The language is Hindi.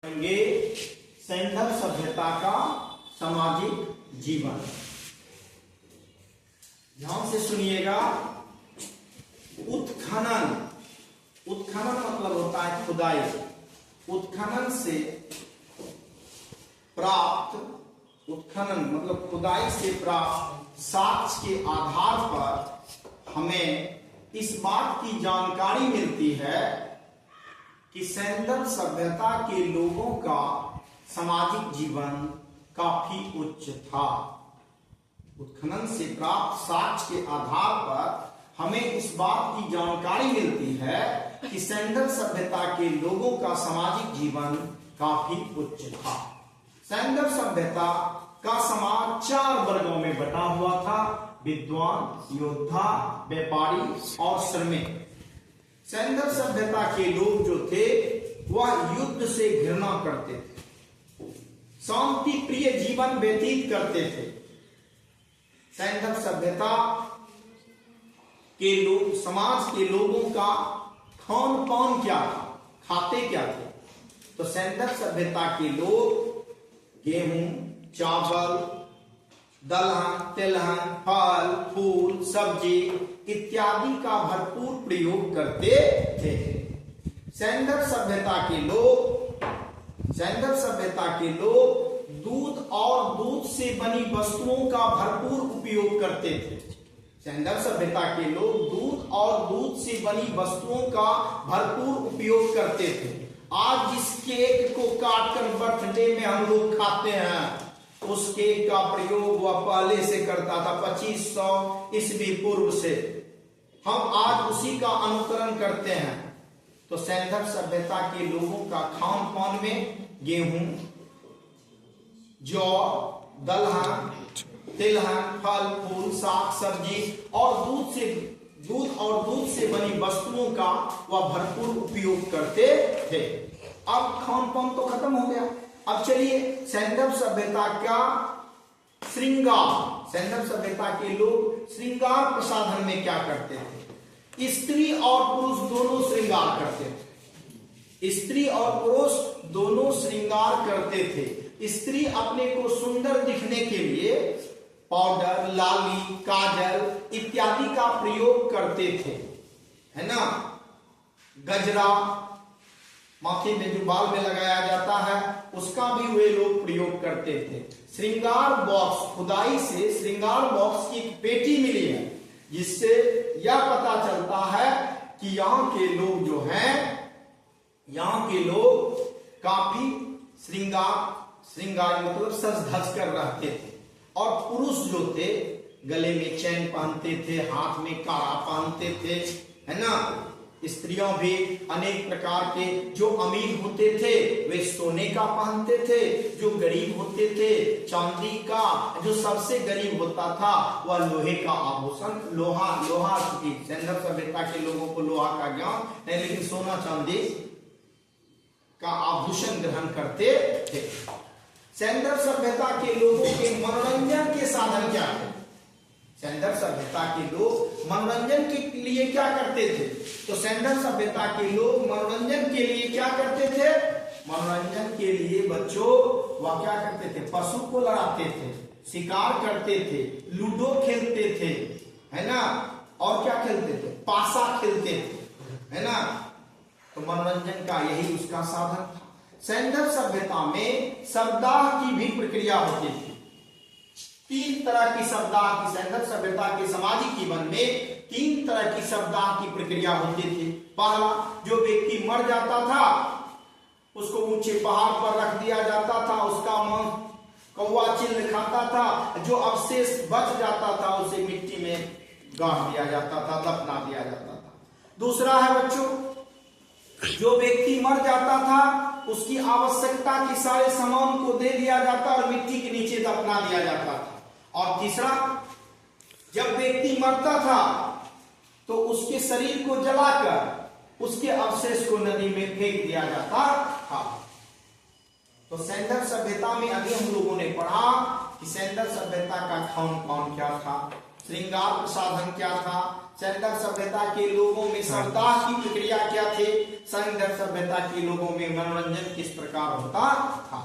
सैंधव सभ्यता का सामाजिक जीवन। ध्यान से सुनिएगा। उत्खनन, उत्खनन मतलब होता है खुदाई। उत्खनन से प्राप्त, उत्खनन मतलब खुदाई से प्राप्त साक्ष्य के आधार पर हमें इस बात की जानकारी मिलती है कि सैंधव सभ्यता के लोगों का सामाजिक जीवन काफी उच्च था। उत्खनन से प्राप्त साक्ष्य के आधार पर हमें इस बात की जानकारी मिलती है कि सैंधव सभ्यता के लोगों का सामाजिक जीवन काफी उच्च था। सैंधव सभ्यता का समाज 4 वर्गों में बटा हुआ था: विद्वान, योद्धा, व्यापारी और श्रमिक। सैंधव सभ्यता के लोग जो थे वह युद्ध से घृणा करते थे, शांति प्रिय जीवन व्यतीत करते थे। सैंधव सभ्यता के लोग, समाज के लोगों का खान पान क्या था, खाते क्या थे? तो सैंधव सभ्यता के लोग गेहूं, चावल, दलहन, तिलहन, फल, फूल, सब्जी इत्यादि का भरपूर प्रयोग करते थे। सैंधव सभ्यता के लोग दूध और दूध से बनी वस्तुओं का भरपूर उपयोग करते थे। सैंधव सभ्यता के लोग दूध और दूध से बनी वस्तुओं का भरपूर उपयोग करते थे। आज जिस केक को काटकर बर्थडे में हम लोग खाते हैं, उस केक का प्रयोग वह पहले से करता था, 2500 ईस्वी पूर्व से। हम आज उसी का अनुकरण करते हैं। तो सैंधव सभ्यता के लोगों का खान पान में गेहूं, जौ, दलहन, तिलहन, फल, फूल, साग, सब्जी और दूध और दूध से बनी वस्तुओं का वह भरपूर उपयोग करते थे। अब खान पान तो खत्म हो गया। अब चलिए सैंधव सभ्यता का श्रृंगार। सैंधव सभ्यता के लोग श्रृंगार प्रसाधन में क्या करते थे? स्त्री और पुरुष दोनों श्रृंगार करते थे। स्त्री और पुरुष दोनों श्रृंगार करते थे। स्त्री अपने को सुंदर दिखने के लिए पाउडर, लाली, काजल इत्यादि का प्रयोग करते थे, है ना। गजरा माथे में जो बाल में लगाया जाता है उसका भी वे लोग प्रयोग करते थे। श्रृंगार बॉक्स, खुदाई से श्रृंगार बॉक्स की पेटी मिली है, जिससे यह पता चलता है कि यहाँ के लोग जो हैं, यहाँ के लोग काफी श्रृंगार मतलब सज धज कर रहते थे। और पुरुष जो थे गले में चैन पहनते थे, हाथ में काड़ा पहनते थे, है ना। स्त्रियों भी अनेक प्रकार के, जो अमीर होते थे वे सोने का पहनते थे, जो गरीब होते थे चांदी का, जो सबसे गरीब होता था वह लोहे का आभूषण, लोहा की। सैंधव सभ्यता के लोगों को लोहा का ज्ञान नहीं, लेकिन सोना चांदी का आभूषण ग्रहण करते थे। सैंधव सभ्यता के लोगों के मनोरंजन के साधन क्या थे? सैंधव सभ्यता के लोग मनोरंजन के लिए क्या करते थे? तो सैंधव सभ्यता के लोग मनोरंजन के लिए क्या करते थे? मनोरंजन के लिए बच्चों वह क्या करते थे? पशु को लड़ाते थे, शिकार करते थे, लूडो खेलते थे, है ना। और क्या खेलते थे? पासा खेलते थे, है ना। तो मनोरंजन का यही उसका साधन था। सैंधव सभ्यता में सप्ताह की भी प्रक्रिया होती थी। 3 तरह की सप्ताह की, सैंधव सभ्यता के सामाजिक जीवन में 3 तरह की सप्ताह की प्रक्रिया होती थी। पहला, जो व्यक्ति मर जाता था उसको ऊंचे पहाड़ पर रख दिया जाता था, उसका मांस कौवा चिल्ल खाता था, जो अवशेष बच जाता था उसे मिट्टी में गाड़ दिया जाता था, दफना दिया जाता था। दूसरा है बच्चों, जो व्यक्ति मर जाता था उसकी आवश्यकता के सारे सामान को दे दिया जाता और मिट्टी के नीचे दफना दिया जाता था। और तीसरा, जब व्यक्ति मरता था तो उसके शरीर को जलाकर उसके अवशेष को नदी में फेंक दिया जाता था। तो सैंधव सभ्यता में अभी हम लोगों ने पढ़ा कि सैंधव सभ्यता का खान पान क्या था, श्रृंगार प्रसाधन क्या था, सैंडल सभ्यता के लोगों में सप्ताह की प्रक्रिया क्या थे, सैंडल सभ्यता के लोगों में मनोरंजन किस प्रकार होता था।